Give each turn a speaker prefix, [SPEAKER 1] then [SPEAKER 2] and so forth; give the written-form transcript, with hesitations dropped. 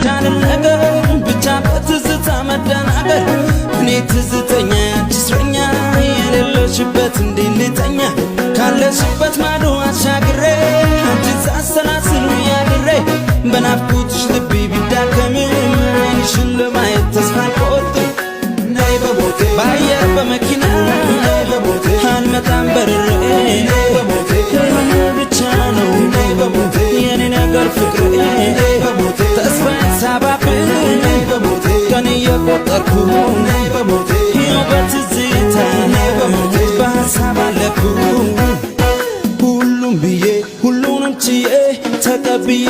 [SPEAKER 1] አይቻልም ነገር ብቻ በትዝታ መደናበር እኔ ትዝተኛ ያንቺ እስረኛ የሌለሽበት እንዴት ልተኛ ካለሽበት ማዶ አሻግሬ አንቺን ሳሰላስል ያድሬ በናፍቆትሽ ልቤ ቢዳከምም ዓይንሽን ለማየት ተስፋ አልቆርጥም ነይ በሞቴ በአየር በመኪና ነይ በሞቴ አልመጣም በርሬ ነይ በሞቴ ብቻ ነው ነይ በሞቴ የኔ ነገር ፍቅሬ ነይ በሞቴ ተስፋዬን ሳባብን ነይ በሞቴ ቀን እየቆጠርኩ ነይ በሞቴ ይኸው በትዝታ ነይ በሞቴ በሀሳብ አለኩ ሁሉም ብዬ ሁሉንም ችዬ ተቀብዬ